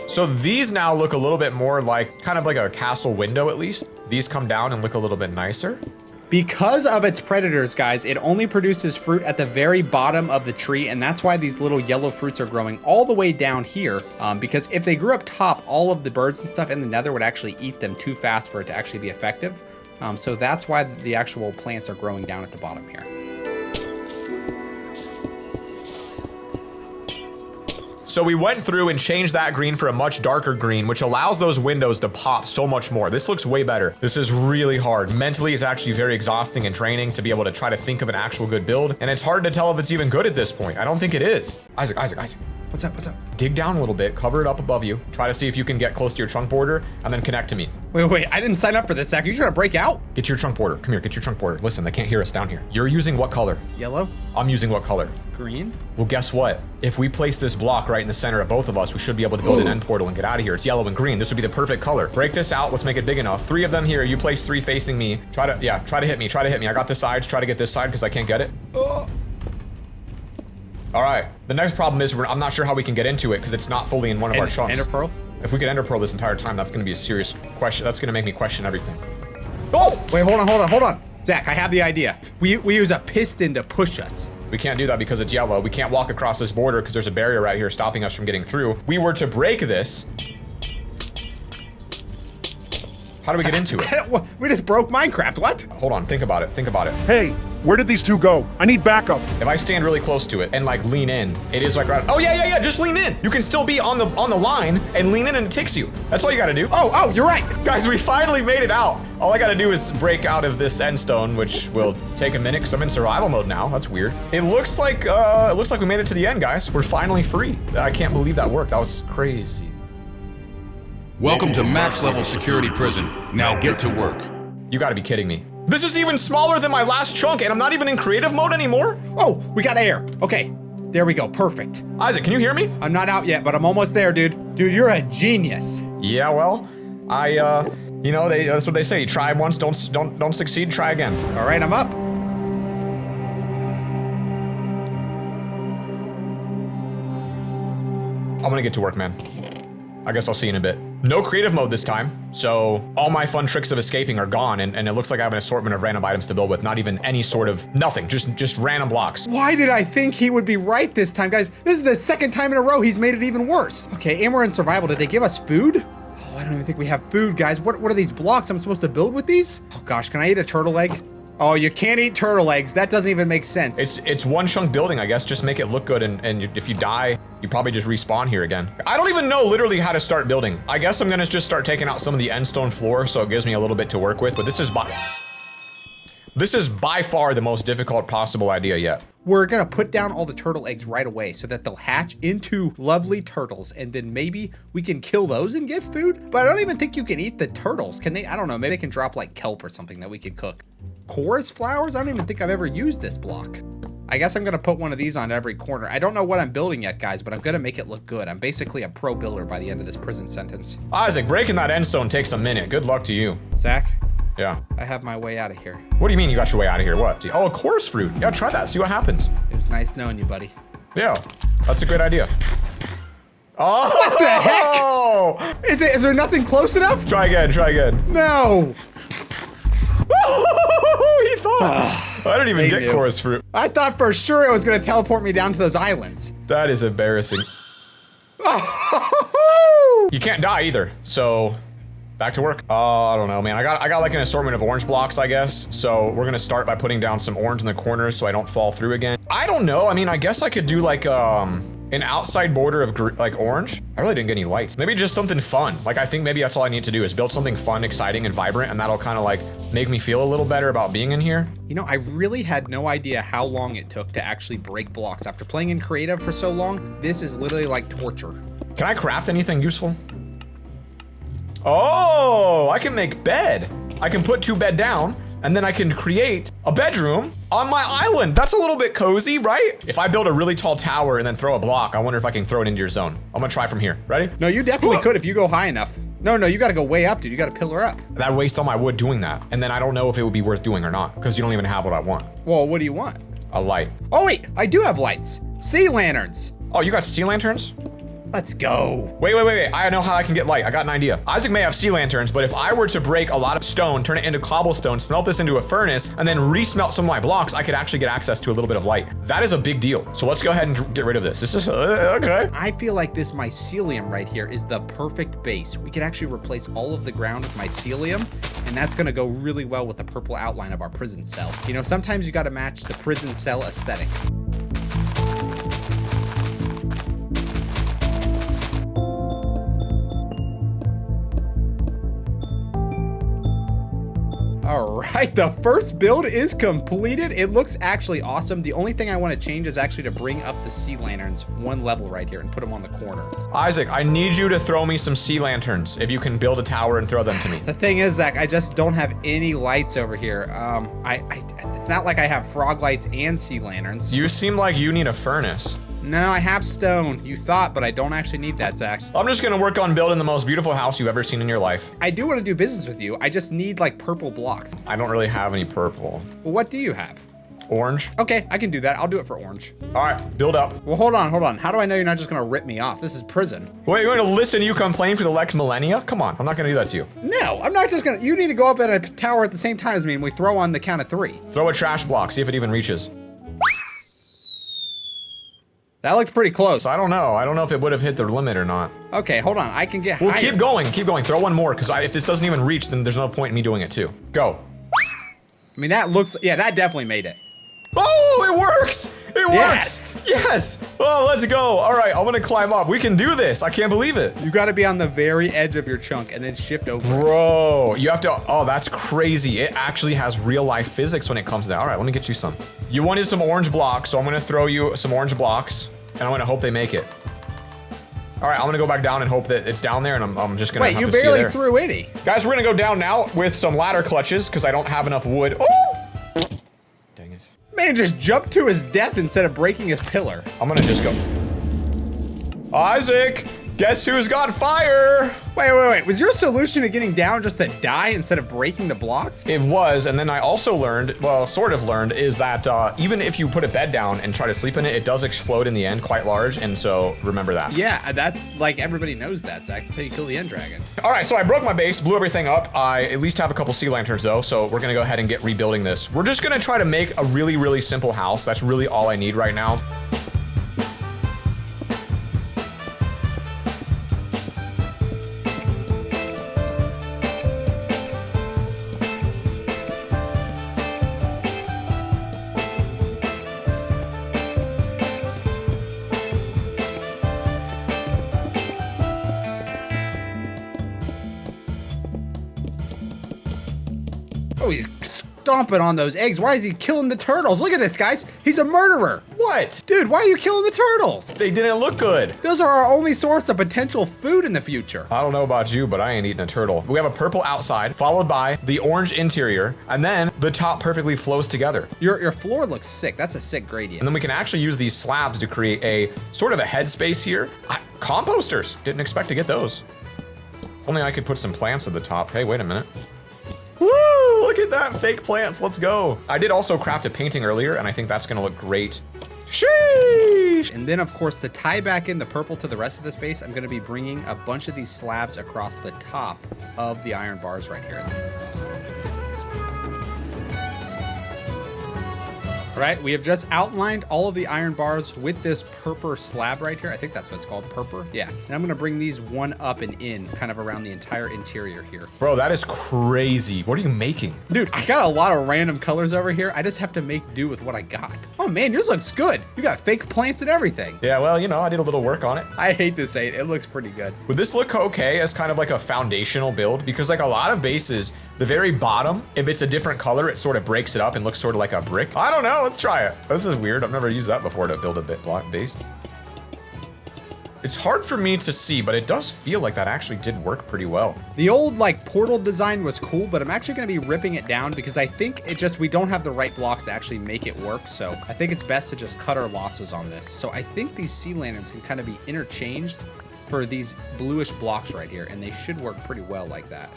So these now look a little bit more like, kind of like a castle window at least. These come down and look a little bit nicer. Because of its predators, guys, it only produces fruit at the very bottom of the tree, and that's why these little yellow fruits are growing all the way down here, because if they grew up top, all of the birds and stuff in the nether would actually eat them too fast for it to actually be effective. So that's why the actual plants are growing down at the bottom here. So we went through and changed that green for a much darker green, which allows those windows to pop so much more. This looks way better. This is really hard. Mentally, it's actually very exhausting and draining to be able to try to think of an actual good build. And it's hard to tell if it's even good at this point. I don't think it is. Isaac. What's up? What's up? Dig down a little bit, cover it up above you. Try to see if you can get close to your chunk border and then connect to me. Wait. I didn't sign up for this, Zach. Are you trying to break out? Get to your chunk border. Come here, get your chunk border. Listen, they can't hear us down here. You're using what color? Yellow? I'm using what color? Green? Well, guess what? If we place this block right in the center of both of us, we should be able to build an end portal and get out of here. It's yellow and green. This would be the perfect color. Break this out. Let's make it big enough. 3 of them here. You place 3 facing me. Try to hit me. Try to hit me. I got the sides. Try to get this side because I can't get it. All right. The next problem is I'm not sure how we can get into it because it's not fully in one of our chunks. Ender pearl? If we could ender pearl this entire time, that's going to be a serious question. That's going to make me question everything. Oh! Wait, hold on. Zach, I have the idea. We use a piston to push us. We can't do that because it's yellow. We can't walk across this border because there's a barrier right here stopping us from getting through. We were to break this. How do we get into it? We just broke Minecraft. What? Hold on. Think about it. Hey, where did these 2 go? I need backup. If I stand really close to it and like lean in, it is like right. Oh yeah. Just lean in. You can still be on the line and lean in and it takes you. That's all you gotta do. Oh, you're right. Guys, we finally made it out. All I gotta do is break out of this end stone, which will take a minute because I'm in survival mode now. That's weird. It looks like we made it to the end, guys. We're finally free. I can't believe that worked. That was crazy. Welcome to max level security prison. Now get to work. You gotta be kidding me. This is even smaller than my last chunk and I'm not even in creative mode anymore? Oh, we got air. Okay, there we go, perfect. Isaac, can you hear me? I'm not out yet, but I'm almost there, dude. Dude, you're a genius. Yeah, well, that's what they say. Try once, don't succeed, try again. All right, I'm up. I'm gonna get to work, man. I guess I'll see you in a bit. No creative mode this time, so all my fun tricks of escaping are gone, and it looks like I have an assortment of random items to build with, not even any sort of nothing, just random blocks. Why did I think he would be right this time, guys? This is the 2nd time in a row he's made it even worse. Okay, and we're in survival. Did they give us food? Oh, I don't even think we have food, guys. What are these blocks I'm supposed to build with these? Oh gosh, can I eat a turtle egg? Oh, you can't eat turtle eggs. That doesn't even make sense. It's one chunk building, I guess. Just make it look good, and if you die, you probably just respawn here again. I don't even know literally how to start building. I guess I'm gonna just start taking out some of the end stone floor so it gives me a little bit to work with, but this is by far the most difficult possible idea yet. We're gonna put down all the turtle eggs right away so that they'll hatch into lovely turtles, and then maybe we can kill those and get food. But I don't even think you can eat the turtles. Can they? I don't know. Maybe they can drop like kelp or something that we could cook. Chorus flowers? I don't even think I've ever used this block. I guess I'm gonna put one of these on every corner. I don't know what I'm building yet, guys, but I'm gonna make it look good. I'm basically a pro builder by the end of this prison sentence. Isaac, breaking that end stone takes a minute. Good luck to you. Zach? Yeah. I have my way out of here. What do you mean you got your way out of here? What? Oh, a chorus fruit. Yeah, try that. See what happens. It was nice knowing you, buddy. Yeah, that's a good idea. Oh! What the heck? Is there nothing close enough? Try again. No! He thought. I didn't even get chorus fruit. I thought for sure it was gonna teleport me down to those islands. That is embarrassing. You can't die either, so back to work. I don't know, man. I got like an assortment of orange blocks, I guess. So we're gonna start by putting down some orange in the corners so I don't fall through again. I don't know. I mean, I guess I could do like an outside border of like orange. I really didn't get any lights. Maybe just something fun. Like I think maybe that's all I need to do is build something fun, exciting, and vibrant, and that'll kind of like make me feel a little better about being in here. You know, I really had no idea how long it took to actually break blocks. After playing in creative for so long, this is literally like torture. Can I craft anything useful? Oh, I can make bed. I can put 2 bed down, and then I can create a bedroom on my island. That's a little bit cozy, right? If I build a really tall tower and then throw a block, I wonder if I can throw it into your zone. I'm gonna try from here. Ready? No, you definitely could if you go high enough. No, you gotta go way up, dude. You gotta pillar up. That waste all my wood doing that. And then I don't know if it would be worth doing or not, because you don't even have what I want. Well, what do you want? A light. Oh wait, I do have lights. Sea lanterns. Oh, you got sea lanterns? Let's go. Wait. I know how I can get light. I got an idea. Isaac may have sea lanterns, but if I were to break a lot of stone, turn it into cobblestone, smelt this into a furnace, and then resmelt some of my blocks, I could actually get access to a little bit of light. That is a big deal. So let's go ahead and get rid of this. This is, okay. I feel like this mycelium right here is the perfect base. We could actually replace all of the ground with mycelium, and that's gonna go really well with the purple outline of our prison cell. You know, sometimes you gotta match the prison cell aesthetic. All right, the first build is completed. It looks actually awesome. The only thing I want to change is actually to bring up the sea lanterns one level right here and put them on the corner. Isaac, I need you to throw me some sea lanterns if you can build a tower and throw them to me. The thing is, Zach, I just don't have any lights over here. It's not like I have frog lights and sea lanterns. You seem like you need a furnace. No, I have stone. You thought, but I don't actually need that, Zach. I'm just gonna work on building the most beautiful house you've ever seen in your life. I do want to do business with you. I just need like purple blocks. I don't really have any purple. Well, what do you have? Orange? Okay, I can do that. I'll do it for orange. All right, build up. Well, hold on. How do I know you're not just gonna rip me off? This is prison. Wait, you're gonna listen to you complain for the next millennia? Come on, I'm not gonna do that to you. No, I'm not just gonna. You need to go up at a tower at the same time as me and we throw on the count of 3. Throw a trash block, see if it even reaches. That looked pretty close. I don't know. I don't know if it would have hit the limit or not. Okay, hold on. I can get Well, higher. keep going. Throw one more, because if this doesn't even reach, then there's no point in me doing it too. Go. I mean, that looks, yeah, that definitely made it. Oh, it works! It Yes! works! Yes! Oh, let's go. All right, I'm gonna climb up. We can do this. I can't believe it. You gotta be on the very edge of your chunk and then shift over. Bro, you have to, oh, that's crazy. It actually has real life physics when it comes to that. All right, let me get you some. You wanted some orange blocks, so I'm gonna throw you some orange blocks, and I'm gonna hope they make it. All right, I'm gonna go back down and hope that it's down there, and I'm just gonna Wait, have you to see barely there. threw any. Guys, we're gonna go down now with some ladder clutches, because I don't have enough wood. Oh! Dang it. Man just jumped to his death instead of breaking his pillar. I'm gonna just go. Isaac, guess who's got fire? Wait. Was your solution to getting down just to die instead of breaking the blocks? It was, and then I also learned, well, sort of learned, is that even if you put a bed down and try to sleep in it, it does explode in the end quite large, and so remember that. Yeah, that's like everybody knows that, Zach. That's how you kill the end dragon. All right, so I broke my base, blew everything up. I at least have a couple sea lanterns though, so we're gonna go ahead and get rebuilding this. We're just gonna try to make a really, really simple house. That's really all I need right now. Oh, he's stomping on those eggs. Why is he killing the turtles? Look at this, guys. He's a murderer. What? Dude, why are you killing the turtles? They didn't look good. Those are our only source of potential food in the future. I don't know about you, but I ain't eating a turtle. We have a purple outside, followed by the orange interior, and then the top perfectly flows together. Your floor looks sick. That's a sick gradient. And then we can actually use these slabs to create a sort of a headspace here. Composters, didn't expect to get those. If only I could put some plants at the top. Hey, wait a minute. Woo, look at that, fake plants, let's go. I did also craft a painting earlier, and I think that's gonna look great. Sheesh! And then, of course, to tie back in the purple to the rest of the space, I'm gonna be bringing a bunch of these slabs across the top of the iron bars right here. All right, we have just outlined all of the iron bars with this purple slab right here. I think that's what it's called, purple. Yeah, and I'm gonna bring these one up and in, kind of around the entire interior here. Bro, that is crazy. What are you making? Dude, I got a lot of random colors over here. I just have to make do with what I got. Oh man, yours looks good. You got fake plants and everything. Yeah, well, you know, I did a little work on it. I hate to say it, it looks pretty good. Would this look okay as kind of like a foundational build? Because like a lot of bases, the very bottom, if it's a different color, it sort of breaks it up and looks sort of like a brick. I don't know, let's try it. This is weird, I've never used that before to build a block base. It's hard for me to see, but it does feel like that actually did work pretty well. The old like portal design was cool, but I'm actually gonna be ripping it down because I think we don't have the right blocks to actually make it work. So I think it's best to just cut our losses on this. So I think these sea lanterns can kind of be interchanged for these bluish blocks right here, and they should work pretty well like that.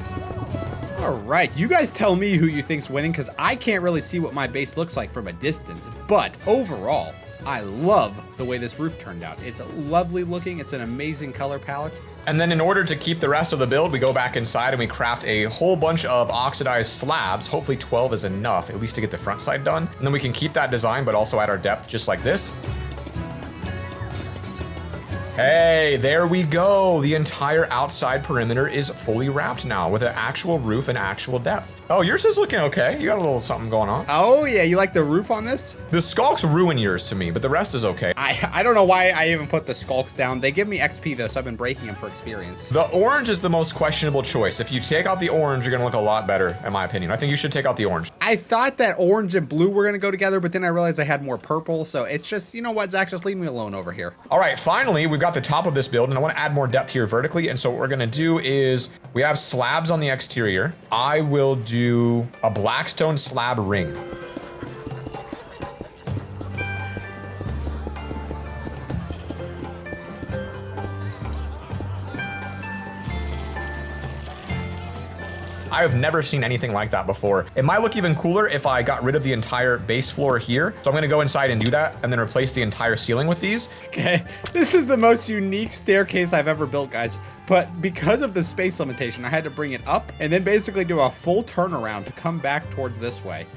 All right, you guys tell me who you think's winning, because I can't really see what my base looks like from a distance, but overall, I love the way this roof turned out. It's lovely looking, it's an amazing color palette. And then in order to keep the rest of the build, we go back inside and we craft a whole bunch of oxidized slabs. Hopefully 12 is enough, at least to get the front side done. And then we can keep that design, but also add our depth just like this. Hey, there we go. The entire outside perimeter is fully wrapped now with an actual roof and actual depth. Oh, yours is looking okay. You got a little something going on. Oh yeah, you like the roof on this? The skulks ruin yours to me, but the rest is okay. I don't know why I even put the skulks down. They give me XP though, so I've been breaking them for experience. The orange is the most questionable choice. If you take out the orange, you're gonna look a lot better, in my opinion. I think you should take out the orange. I thought that orange and blue were gonna go together, but then I realized I had more purple, so it's just, you know what, Zach, just leave me alone over here. All right, finally, we've got the top of this build, and I wanna add more depth here vertically, and so what we're gonna do is, we have slabs on the exterior. I will do a blackstone slab ring. I have never seen anything like that before. It might look even cooler if I got rid of the entire base floor here. So I'm gonna go inside and do that and then replace the entire ceiling with these. Okay, this is the most unique staircase I've ever built, guys. But because of the space limitation, I had to bring it up and then basically do a full turnaround to come back towards this way.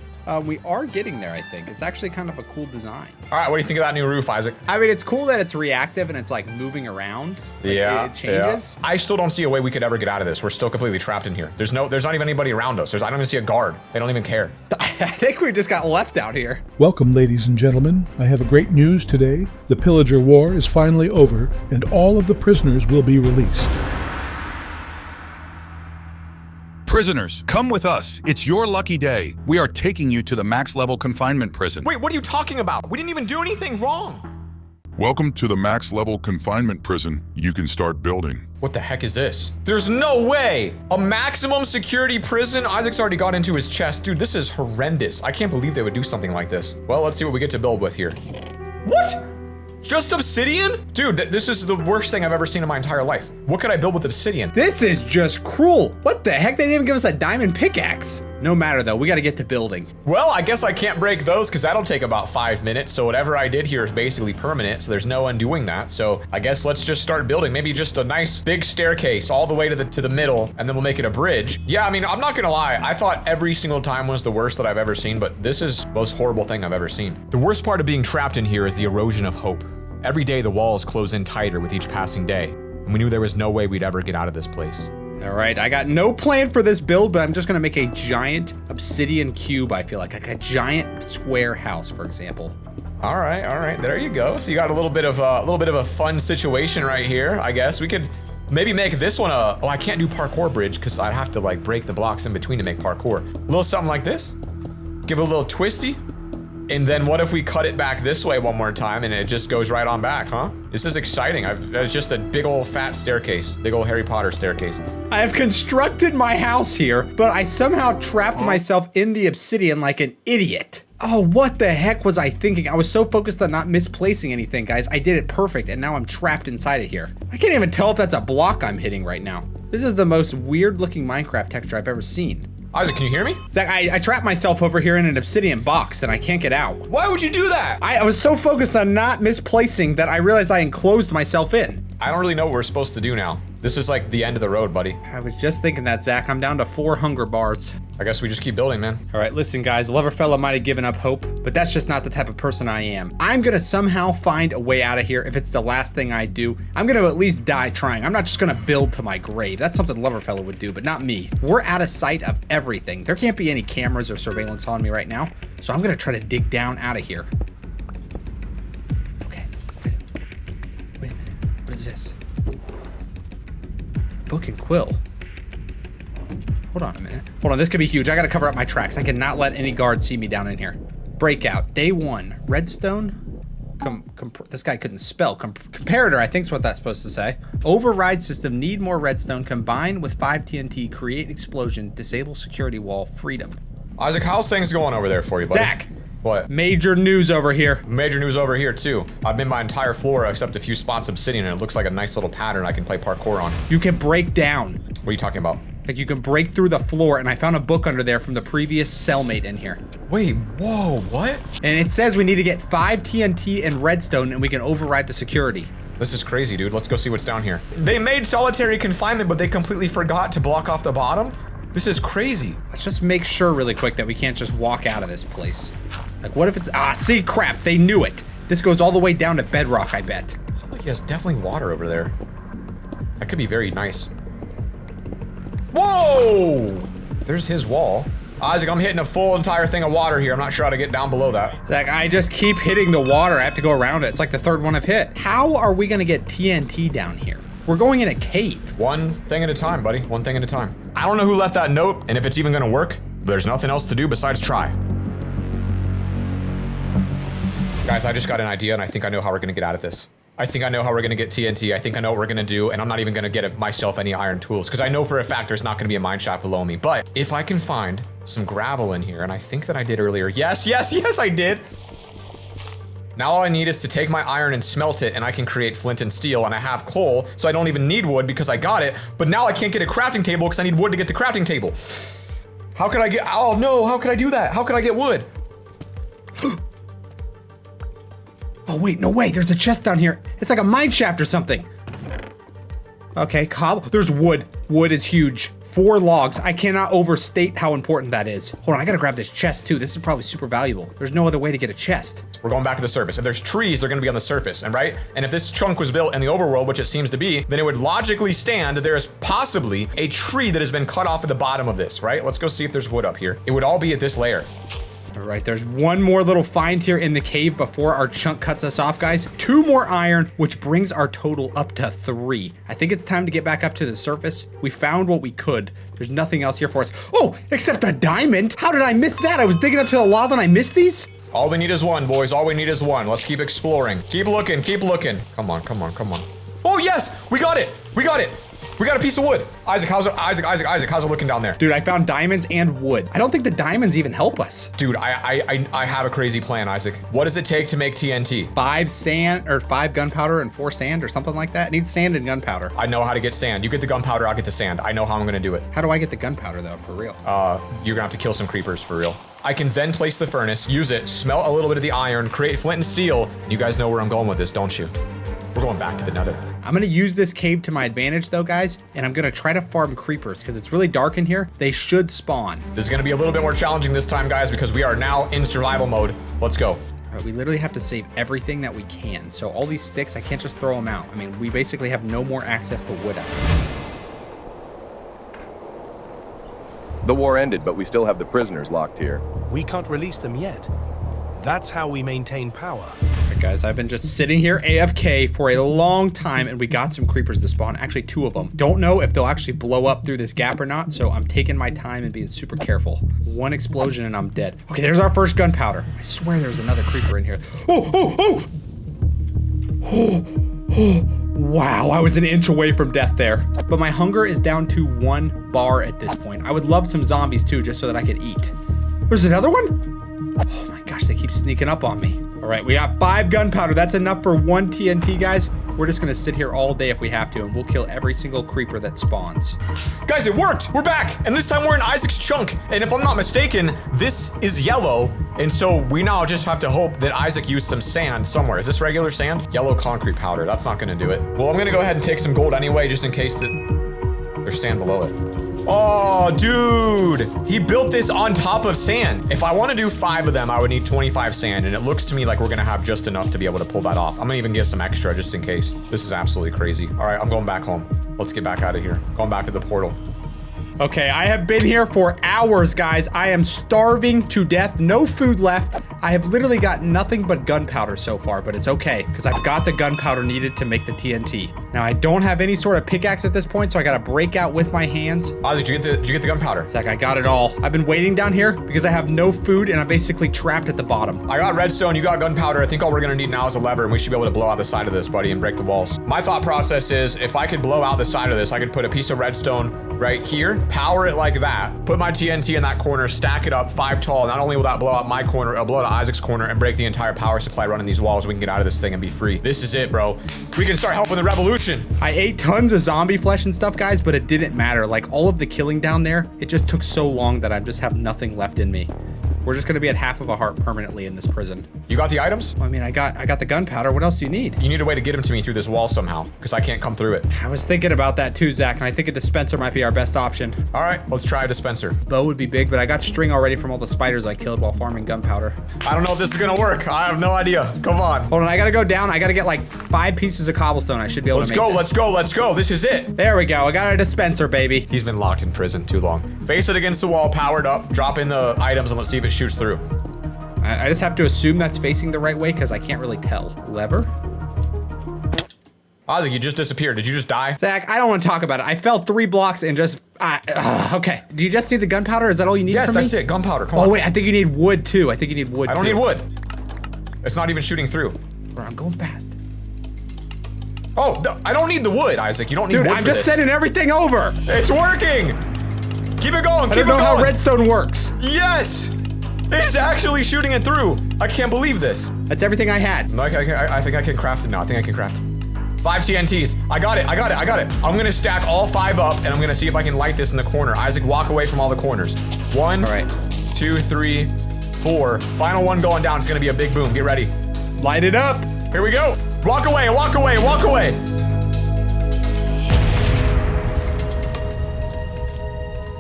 We are getting there, I think. It's actually kind of a cool design. All right, what do you think of that new roof, Isaac? I mean, it's cool that it's reactive and it's like moving around. Like, Yeah, it changes. yeah. I still don't see a way we could ever get out of this. We're still completely trapped in here. There's not even anybody around us. I don't even see a guard. They don't even care. I think we just got left out here. Welcome, ladies and gentlemen. I have a great news today. The Pillager War is finally over, and all of the prisoners will be released. Prisoners, come with us. It's your lucky day. We are taking you to the max level confinement prison. Wait, what are you talking about? We didn't even do anything wrong. Welcome to the max level confinement prison. You can start building. What the heck is this? There's no way! A maximum security prison? Isaac's already got into his chest. Dude, this is horrendous. I can't believe they would do something like this. Well, let's see what we get to build with here. What? Just obsidian? Dude, this is the worst thing I've ever seen in my entire life. What could I build with obsidian? This is just cruel. What the heck? They didn't even give us a diamond pickaxe. No matter though, we gotta get to building. Well, I guess I can't break those because that'll take about 5 minutes. So whatever I did here is basically permanent. So there's no undoing that. So I guess let's just start building. Maybe just a nice big staircase all the way to the middle, and then we'll make it a bridge. Yeah, I mean, I'm not gonna lie. I thought every single time was the worst that I've ever seen, but this is the most horrible thing I've ever seen. The worst part of being trapped in here is the erosion of hope. Every day the walls close in tighter with each passing day, and we knew there was no way we'd ever get out of this place. All right, I got no plan for this build, but I'm just gonna make a giant obsidian cube, I feel like a giant square house, for example. All right, there you go. So you got a little bit of a fun situation right here. I guess we could maybe make this one oh, I can't do parkour bridge because I'd have to like break the blocks in between to make parkour. A little something like this. Give it a little twisty. And then what if we cut it back this way one more time and it just goes right on back, huh? This is exciting. It's just a big old fat staircase. Big old Harry Potter staircase. I have constructed my house here, but I somehow trapped myself in the obsidian like an idiot. Oh, what the heck was I thinking? I was so focused on not misplacing anything, guys. I did it perfect, and now I'm trapped inside of here. I can't even tell if that's a block I'm hitting right now. This is the most weird-looking Minecraft texture I've ever seen. Isaac, can you hear me? Zach, I trapped myself over here in an obsidian box, and I can't get out. Why would you do that? I was so focused on not misplacing that I realized I enclosed myself in. I don't really know what we're supposed to do now. This is like the end of the road, buddy. I was just thinking that, Zach. I'm down to 4 hunger bars. I guess we just keep building, man. All right, listen, guys. LoverFella might have given up hope, but that's just not the type of person I am. I'm gonna somehow find a way out of here. If it's the last thing I do, I'm gonna at least die trying. I'm not just gonna build to my grave. That's something LoverFella would do, but not me. We're out of sight of everything. There can't be any cameras or surveillance on me right now, so I'm gonna try to dig down out of here. Okay, wait a minute. What is this? Book and quill. Hold on a minute. Hold on, this could be huge. I gotta cover up my tracks. I cannot let any guards see me down in here. Breakout, day 1. Redstone. This guy couldn't spell. Comparator, I think is what that's supposed to say. Override system, need more redstone. Combine with 5 TNT, create explosion, disable security wall, freedom. Isaac, how's things going over there for you, buddy? Zach! What? Major news over here. Major news over here, too. I've been my entire floor except a few spots obsidian, and it looks like a nice little pattern I can play parkour on. You can break down. What are you talking about? Like you can break through the floor, and I found a book under there from the previous cellmate in here. Wait, whoa, what? And it says we need to get 5 TNT and redstone, and we can override the security. This is crazy, dude. Let's go see what's down here. They made solitary confinement, but they completely forgot to block off the bottom? This is crazy. Let's just make sure really quick that we can't just walk out of this place. Like, what if it's, see, crap, they knew it. This goes all the way down to bedrock, I bet. Sounds like he has definitely water over there. That could be very nice. Whoa! There's his wall. Isaac, I'm hitting a full entire thing of water here. I'm not sure how to get down below that. Zach, I just keep hitting the water. I have to go around it. It's like the third one I've hit. How are we gonna get TNT down here? We're going in a cave. One thing at a time, buddy. One thing at a time. I don't know who left that note, and if it's even gonna work. There's nothing else to do besides try. Guys, I just got an idea, and I think I know how we're gonna get out of this. I think I know how we're gonna get TNT. I think I know what we're gonna do, and I'm not even gonna get myself any iron tools, because I know for a fact there's not gonna be a mine shaft below me. But if I can find some gravel in here, and I think that I did earlier. Yes, I did. Now all I need is to take my iron and smelt it, and I can create flint and steel, and I have coal, so I don't even need wood because I got it. But now I can't get a crafting table because I need wood to get the crafting table. How could I get, oh no, how could I do that? How could I get wood? Oh wait, no way, there's a chest down here. It's like a mine shaft or something. Okay, there's wood. Wood is huge. 4 logs. I cannot overstate how important that is. Hold on, I gotta grab this chest too. This is probably super valuable. There's no other way to get a chest. We're going back to the surface. If there's trees, they're gonna be on the surface, and right? And if this chunk was built in the overworld, which it seems to be, then it would logically stand that there is possibly a tree that has been cut off at the bottom of this, right? Let's go see if there's wood up here. It would all be at this layer. All right, there's one more little find here in the cave before our chunk cuts us off, guys. 2 more iron, which brings our total up to 3. I think it's time to get back up to the surface. We found what we could. There's nothing else here for us. Oh, except a diamond. How did I miss that? I was digging up to the lava and I missed these? All we need is one, boys. All we need is one. Let's keep exploring. Keep looking, keep looking. Come on, come on, come on. Oh, yes, we got it. We got it. We got a piece of wood. Isaac, how's it looking down there? Dude, I found diamonds and wood. I don't think the diamonds even help us. Dude, I have a crazy plan, Isaac. What does it take to make TNT? 5 sand, or 5 gunpowder and 4 sand or something like that. It needs sand and gunpowder. I know how to get sand. You get the gunpowder, I'll get the sand. I know how I'm gonna do it. How do I get the gunpowder though, for real? You're gonna have to kill some creepers for real. I can then place the furnace, use it, smelt a little bit of the iron, create flint and steel. You guys know where I'm going with this, don't you? We're going back to the nether. I'm gonna use this cave to my advantage though, guys, and I'm gonna try to farm creepers because it's really dark in here. They should spawn. This is gonna be a little bit more challenging this time, guys, because we are now in survival mode. Let's go. All right, we literally have to save everything that we can. So all these sticks, I can't just throw them out. I mean, we basically have no more access to wood out here. The war ended, but we still have the prisoners locked here. We can't release them yet. That's how we maintain power. All right, guys, I've been just sitting here AFK for a long time, and we got some creepers to spawn. Actually, 2 of them. Don't know if they'll actually blow up through this gap or not, so I'm taking my time and being super careful. 1 explosion and I'm dead. Okay, there's our first gunpowder. I swear there's another creeper in here. Wow, I was an inch away from death there. But my hunger is down to 1 bar at this point. I would love some zombies too, just so that I could eat. There's another one? Oh my gosh, they keep sneaking up on me. All right, we got 5 gunpowder. That's enough for 1 TNT, guys. We're just gonna sit here all day if we have to, and we'll kill every single creeper that spawns. Guys, it worked. We're back. And this time we're in Isaac's chunk. And if I'm not mistaken, this is yellow. And so we now just have to hope that Isaac used some sand somewhere. Is this regular sand? Yellow concrete powder. That's not gonna do it. Well, I'm gonna go ahead and take some gold anyway, just in case that there's sand below it. Oh, dude, he built this on top of sand. If I want to do 5 of them, I would need 25 sand, and it looks to me like we're gonna have just enough to be able to pull that off. I'm gonna even get some extra just in case. This is absolutely crazy. All right, I'm going back home. Let's get back out of here. Going back to the portal. Okay, I have been here for hours, guys. I am starving to death. No food left. I have literally got nothing but gunpowder so far, but it's okay, because I've got the gunpowder needed to make the TNT. Now, I don't have any sort of pickaxe at this point, so I gotta break out with my hands. Isaac, did you get the gunpowder? Zach, I got it all. I've been waiting down here because I have no food, and I'm basically trapped at the bottom. I got redstone, you got gunpowder. I think all we're gonna need now is a lever, and we should be able to blow out the side of this, buddy, and break the walls. My thought process is, if I could blow out the side of this, I could put a piece of redstone right here, power it like that, put my TNT in that corner, stack it up 5 tall. Not only will that blow out my corner, it'll blow out Isaac's corner and break the entire power supply running these walls. We can get out of this thing and be free. This is it, bro. We can start helping the revolution. I ate tons of zombie flesh and stuff, guys, but it didn't matter. Like, all of the killing down there, it just took so long that I just have nothing left in me. We're just gonna be at half of a heart permanently in this prison. You got the items? Well, I mean, I got the gunpowder. What else do you need? You need a way to get them to me through this wall somehow, because I can't come through it. I was thinking about that too, Zach, and I think a dispenser might be our best option. All right, let's try a dispenser. Bow would be big, but I got string already from all the spiders I killed while farming gunpowder. I don't know if this is gonna work. I have no idea. Come on. Hold on, I gotta go down. I gotta get like 5 pieces of cobblestone. I should be able to make this. Let's go. This is it. There we go. I got a dispenser, baby. He's been locked in prison too long. Face it against the wall, powered up, drop in the items, and let's see if it shoots through. I just have to assume that's facing the right way because I can't really tell. Lever? Isaac, you just disappeared. Did you just die? Zach, I don't want to talk about it. I fell 3 blocks and just... okay. Do you just need the gunpowder? Is that all you need Yes, from me? that's it. Gunpowder. Come on. Oh, wait. I think you need wood, too. I don't need wood. It's not even shooting through. Bro, I'm going fast. Oh, I don't need the wood, Isaac. You don't need wood Dude, I'm just sending everything over. It's working. Keep it going. I don't know how redstone works. Yes. It's actually shooting it through. I can't believe this. That's everything I had. I think I can craft it now. 5 TNTs. I got it. I'm gonna stack all 5 up, and I'm gonna see if I can light this in the corner. Isaac, walk away from all the corners. 1, all right. 2, 3, 4. Final one going down. It's gonna be a big boom. Get ready. Light it up. Here we go. Walk away.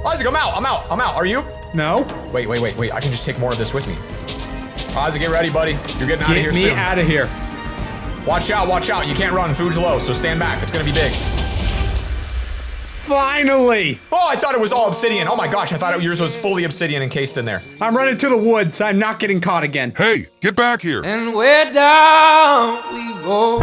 Isaac, I'm out. Are you? No. Wait. I can just take more of this with me. Isaac, get ready, buddy. You're getting out of here soon. Get me out of here. Watch out. You can't run. Food's low, so stand back. It's gonna be big. Finally. Oh, I thought it was all obsidian. Oh my gosh, I thought yours was fully obsidian encased in there. I'm running to the woods. I'm not getting caught again. Hey, get back here. And where down we go.